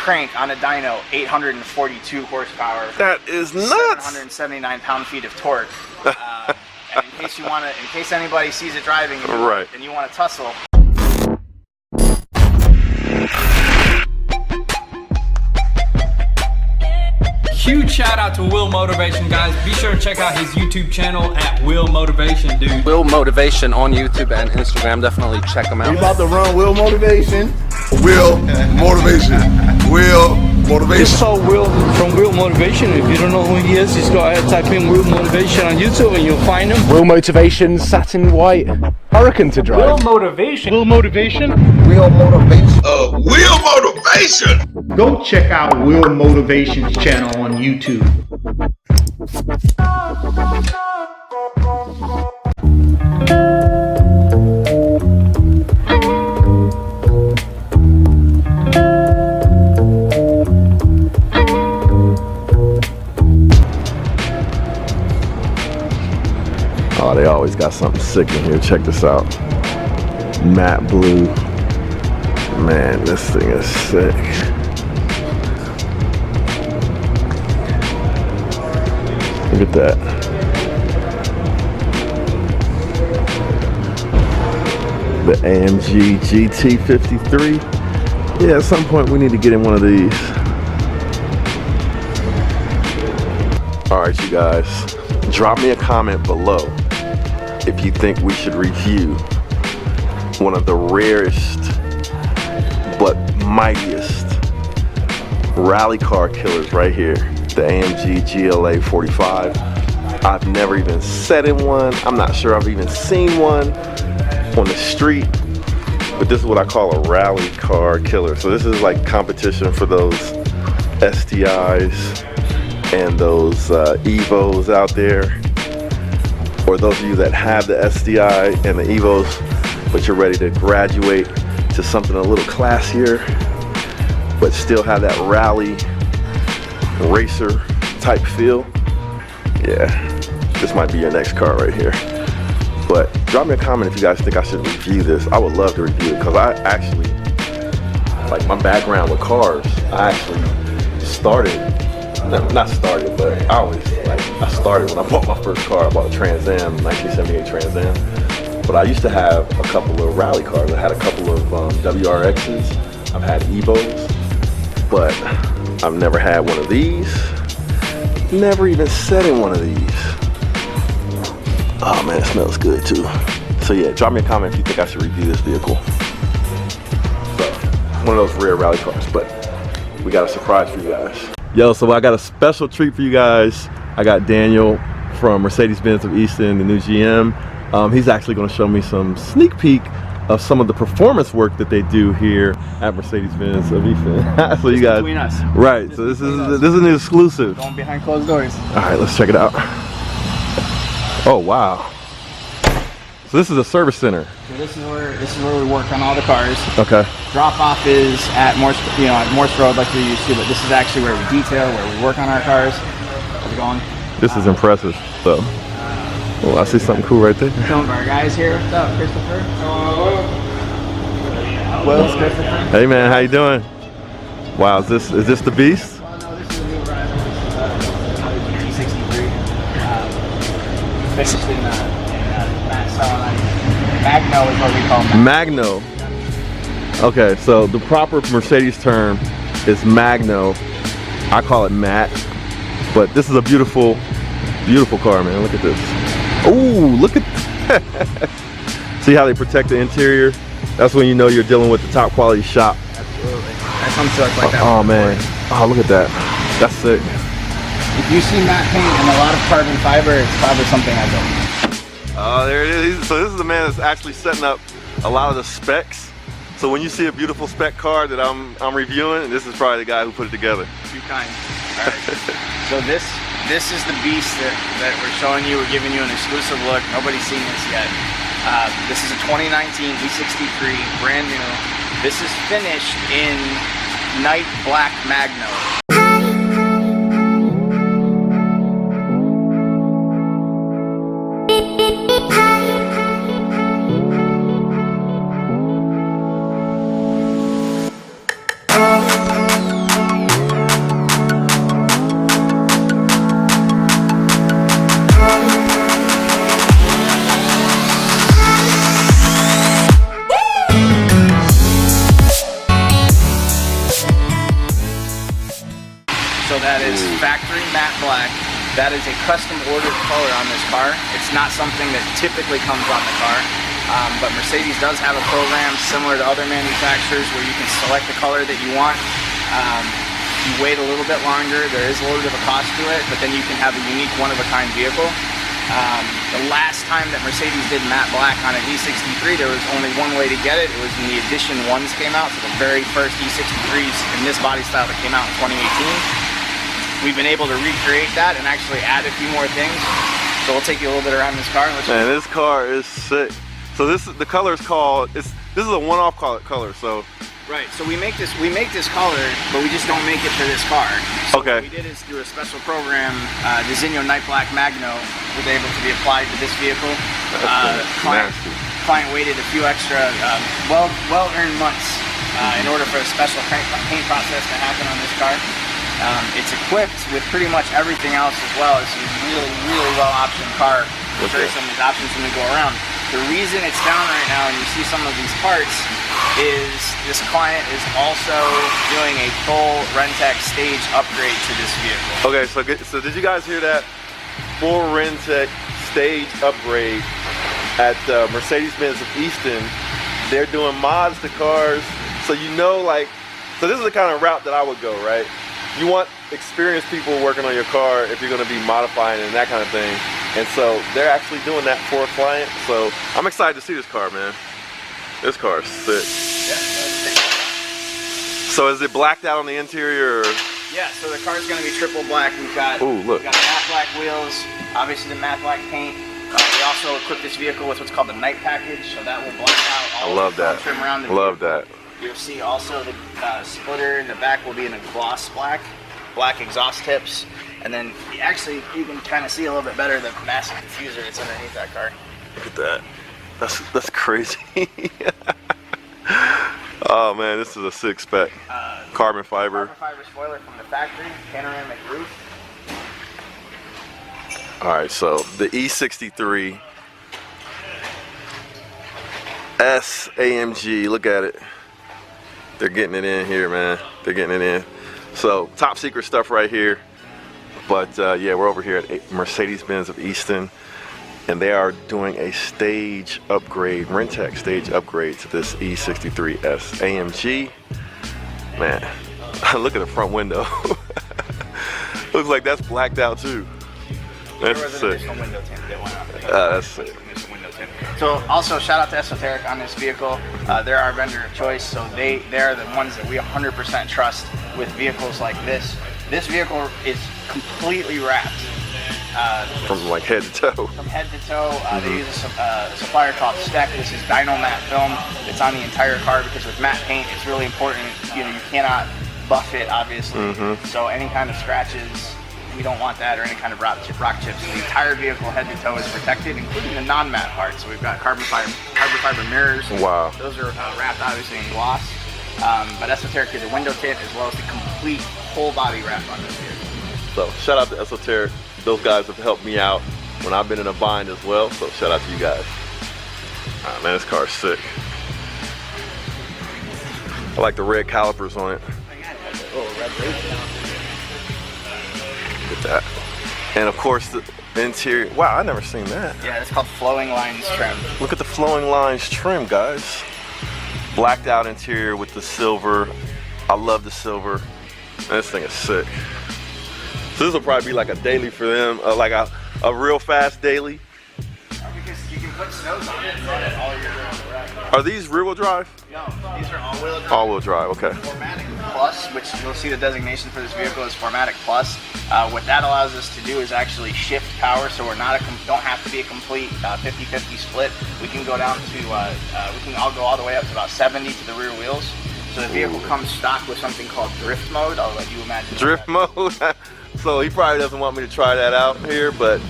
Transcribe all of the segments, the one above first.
crank on a dyno, 842 horsepower. That is nuts. 779 pound-feet of torque. And in case you want to, in case anybody sees it driving, and you want to tussle. Huge shout out to Will Motivation, guys. Be sure to check out his YouTube channel at Will Motivation, dude. Will Motivation on YouTube and Instagram. Definitely check him out. We about to run Will Motivation. Will Motivation. Will Motivation. It's called Will from Will Motivation. If you don't know who he is, just go ahead and type in Will Motivation on YouTube and you'll find him. Will Motivation, Satin White Huracan to drive. Will Motivation. Will Motivation. Will Motivation. Will Motivation. Go check out Will Motivation's channel on YouTube. Oh, they always got something sick in here. Check this out. Matte blue. Man, this thing is sick. Look at that. The AMG GT53. Yeah, at some point we need to get in one of these. All right, you guys, drop me a comment below if you think we should review one of the rarest but mightiest rally car killers right here, the AMG GLA 45. I've never even sat in one. I'm not sure I've even seen one on the street, but this is what I call a rally car killer. So this is like competition for those STIs and those Evos out there, or those of you that have the STI and the Evos, but you're ready to graduate to something a little classier, but still have that rally racer type feel. Yeah, this might be your next car right here. But drop me a comment if you guys think I should review this. I would love to review it, because I actually, like, my background with cars, I actually started, not started, but I started when I bought my first car. I bought a Trans Am, 1978 Trans Am. But I used to have a couple of rally cars. I had a couple of WRXs. I've had Evos, but I've never had one of these. Never even sat in one of these. Oh man, it smells good too. So yeah, drop me a comment if you think I should review this vehicle. So, one of those rare rally cars, but we got a surprise for you guys. Yo, so I got a special treat for you guys. I got Daniel from Mercedes Benz of Easton, the new GM. He's actually going to show me some sneak peek of some of the performance work that they do here at Mercedes Benz of Easton. So you guys, between us. Right? So this is an exclusive. Going behind closed doors. All right, let's check it out. Oh wow! So this is a service center. So this is where we work on all the cars. Okay. Drop off is at Morse, at Morse Road like we used to, but this is actually where we detail, where we work on our cars. How's it going? This is impressive. So, well, I see something cool right there. Some of our guys here. What's up, Christopher? Will's Christopher. Hey man, how you doing? Wow, is this the beast? Well, no, this is a new arrival. This is GT63. Finished in Magno is what we call Magno. Okay, so the proper Mercedes term is Magno. I call it matte, but this is a beautiful, beautiful car, man. Look at this. Oh, look at that. See how they protect the interior? That's when you know you're dealing with the top quality shop. Absolutely. That comes to us like that. Oh man. Oh, look at that. That's sick. If you see matte paint and a lot of carbon fiber, it's probably something I built. Oh, there it is. So this is the man that's actually setting up a lot of the specs. So when you see a beautiful spec car that I'm reviewing, this is probably the guy who put it together. Too kind. All right. So this is the beast that we're showing you. We're giving you an exclusive look. Nobody's seen this yet. This is a 2019 E63, brand new. This is finished in night black Magno. So that is factory matte black. That is a custom ordered color on this car. It's not something that typically comes on the car. But Mercedes does have a program similar to other manufacturers where you can select the color that you want. You wait a little bit longer, there is a little bit of a cost to it, but then you can have a unique one-of-a-kind vehicle. The last time that Mercedes did matte black on an E63, there was only one way to get it. It was when the Edition 1s came out, so the very first E63s in this body style that came out in 2018. We've been able to recreate that and actually add a few more things. So we'll take you a little bit around this car. Man, this car is sick. So the color is called, this is a one-off color, so. Right, so we make this color, but we just don't make it for this car. So okay. What we did is through a special program, Designo Night Black Magno was able to be applied to this vehicle. Client waited a few extra well-earned months in order for a special paint process to happen on this car. It's equipped with pretty much everything else as well. It's a really well optioned car. I'm sure some of these options when we go around. The reason it's down right now and you see some of these parts is this client is also doing a full Renntech Stage upgrade to this vehicle. Okay, so did you guys hear that? Full Renntech Stage upgrade at Mercedes Benz of Easton. They're doing mods to cars, so you know, like, so this is the kind of route that I would go, right? You want experienced people working on your car if you're going to be modifying and that kind of thing. And so they're actually doing that for a client. So I'm excited to see this car, man. This car is sick. Yeah, so is it blacked out on the interior? Or? Yeah, so the car's going to be triple black. We've got, we've got matte black wheels, obviously the matte black paint. We also equip this vehicle with what's called the night package, so that will black out all of the trim around the vehicle. That. You'll see also the splitter in the back will be in a gloss black exhaust tips, and then actually you can kind of see a little bit better the massive diffuser that's underneath that car. Look at that. That's crazy. Oh man, this is a sick spec. Carbon fiber. Carbon fiber spoiler from the factory, panoramic roof. All right, so the E63 AMG. Look at it. They're getting it in here, man. They're getting it in. So top secret stuff right here. But yeah, we're over here at Mercedes Benz of Easton, and they are doing a stage upgrade, Renntech Stage upgrade to this E63 AMG. Man, look at the front window. Looks like that's blacked out too. That's sick. That's sick. So also shout out to Esoteric on this vehicle. They're our vendor of choice, so they're the ones that we 100% trust with vehicles like this. This vehicle is completely wrapped. From like head to toe. From head to toe. They use a supplier called Steck. This is Dyno Matte film. It's on the entire car because with matte paint, it's really important. You know, you cannot buff it, obviously. So any kind of scratches, we don't want that, or any kind of rock chips. So the entire vehicle, head to toe, is protected, including the non-matte parts. So we've got carbon fiber mirrors. Wow. Those are wrapped obviously in gloss. But Esoteric did a window tint as well as the complete whole body wrap on this vehicle. So shout out to Esoteric. Those guys have helped me out when I've been in a bind as well. So shout out to you guys. Ah, man, this car is sick. I like the red calipers on it. Look at that. And of course the interior. Wow, I never seen that. Yeah, it's called flowing lines trim. Look at the flowing lines trim, guys. Blacked out interior with the silver. I love the silver. Man, this thing is sick. So this will probably be like a daily for them, like a real fast daily. Because you can put snows on it and run it all year round. Are these rear wheel drive? No, these are all-wheel drive. All-wheel drive, okay. Formatic Plus, which you'll see the designation for this vehicle is Formatic Plus. What that allows us to do is actually shift power, so we're not don't have to be a complete 50-50 split. We can go down to, I'll go all the way up to about 70 to the rear wheels. So the vehicle comes stock with something called drift mode. I'll let you imagine. Drift mode? So he probably doesn't want me to try that out here, but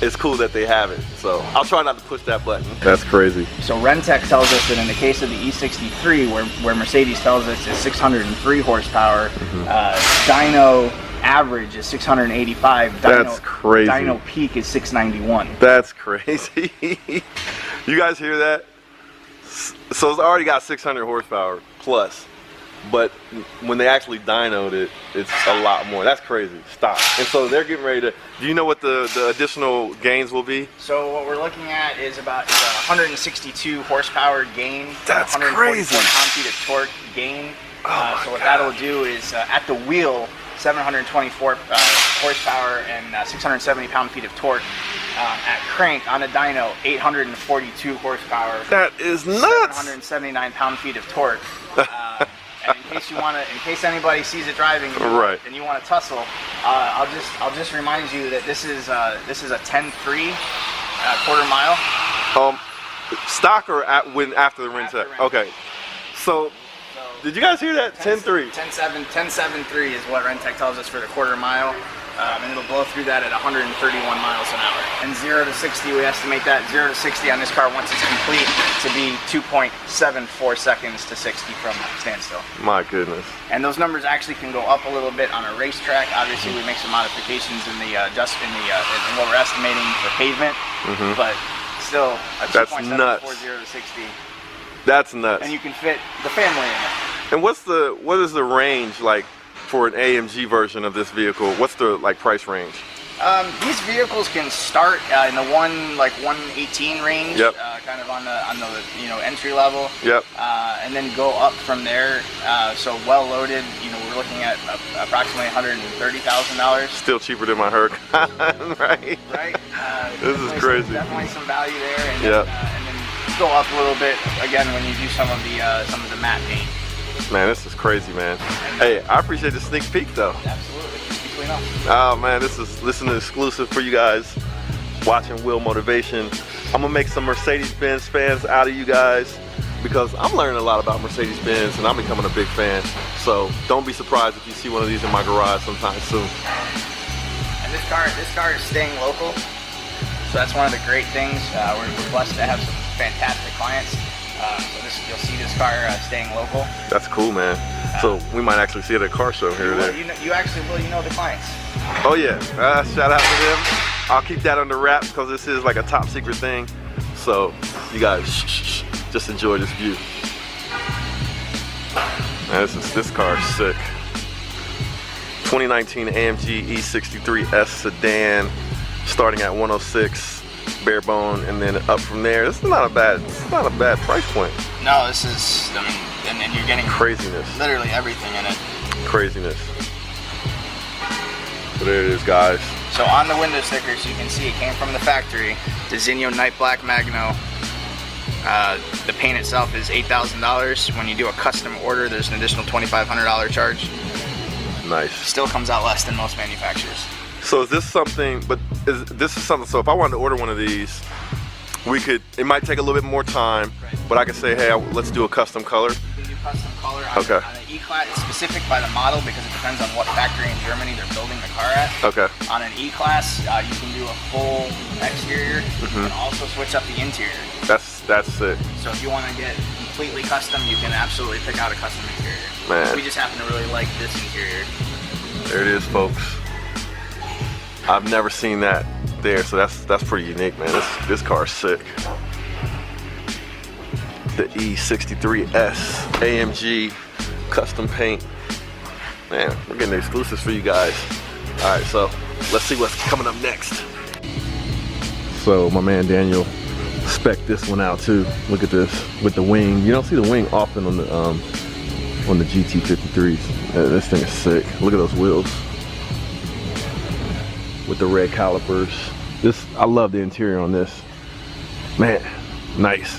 it's cool that they have it. So I'll try not to push that button. That's crazy. So Renntech tells us that in the case of the E63, where Mercedes tells us it's 603 horsepower, dyno average is 685. That's crazy. Dyno peak is 691. That's crazy. You guys hear that? So it's already got 600 horsepower plus. but when they actually dynoed it, it's a lot more. That's crazy. Stop. And so they're getting ready to. Do you know what the additional gains will be? So what we're looking at is about 162 horsepower gain. That's 144 crazy. pound-feet of torque gain. So what that'll do is at the wheel, 724 horsepower and 670 pound-feet of torque. At crank on a dyno, 842 horsepower. That is nuts. 779 pound-feet of torque. And in case you want to, in case anybody sees it driving, and you want to tussle, I'll just remind you that this is a 10.3 quarter mile. Stock or after the Renntech? Okay. So did you guys hear that? 10.3. 10.7.3 is what Renntech tells us for the quarter mile. And it'll blow through that at 131 miles an hour. And 0 to 60, we estimate that 0 to 60 on this car once it's complete to be 2.74 seconds to 60 from standstill. My goodness. And those numbers actually can go up a little bit on a racetrack. Obviously, we make some modifications in the in what we're estimating for pavement, but still a 2.74 0 to 60. That's nuts. And you can fit the family in it. And what is the range like for an AMG version of this vehicle? What's the price range? These vehicles can start in the 118 range, kind of on the entry level. And then go up from there. So well loaded, we're looking at approximately $130,000. Still cheaper than my Huracan, right? Right. This is crazy. Definitely some value there, and then go up a little bit again when you do some of the matte paint. Man, this is crazy, man. Hey, I appreciate the sneak peek though. Absolutely. Between us. Oh man, this is exclusive for you guys watching Wheel Motivation. I'm gonna make some Mercedes Benz fans out of you guys because I'm learning a lot about Mercedes Benz and I'm becoming a big fan. So don't be surprised if you see one of these in my garage sometime soon. And this car is staying local. So that's one of the great things. We're blessed to have some fantastic clients. You'll see this car staying local. That's cool, man. So we might actually see it at a car show here or there. You actually will. You know the clients. Oh yeah. Shout out to them. I'll keep that under wraps because this is like a top secret thing. So you guys just enjoy this view. Man, this car is sick. 2019 AMG E63s sedan, starting at 106. Bare bone, and then up from there. This is not a bad price point. No, this is, and you're getting craziness. Literally everything in it. Craziness. So there it is, guys. So on the window stickers, you can see it came from the factory. The Zinio Night Black Magno. The paint itself is $8,000. When you do a custom order, there's an additional $2,500 charge. Nice. Still comes out less than most manufacturers. So is this something, so if I wanted to order one of these, it might take a little bit more time, but I could say, hey, let's do a custom color. You can do custom color on an E-Class. It's specific by the model because it depends on what factory in Germany they're building the car at. Okay. On an E-Class, you can do a full exterior and also switch up the interior. That's it. So if you want to get completely custom, you can absolutely pick out a custom interior. Man. We just happen to really like this interior. There it is, folks. I've never seen that there, so that's pretty unique, man. This car is sick. The E63s AMG custom paint. Man, we're getting the exclusives for you guys. All right, so let's see what's coming up next. So my man Daniel spec'd this one out too. Look at this with the wing. You don't see the wing often on the GT53s. This thing is sick. Look at those wheels. With the red calipers. I love the interior on this. Man, nice.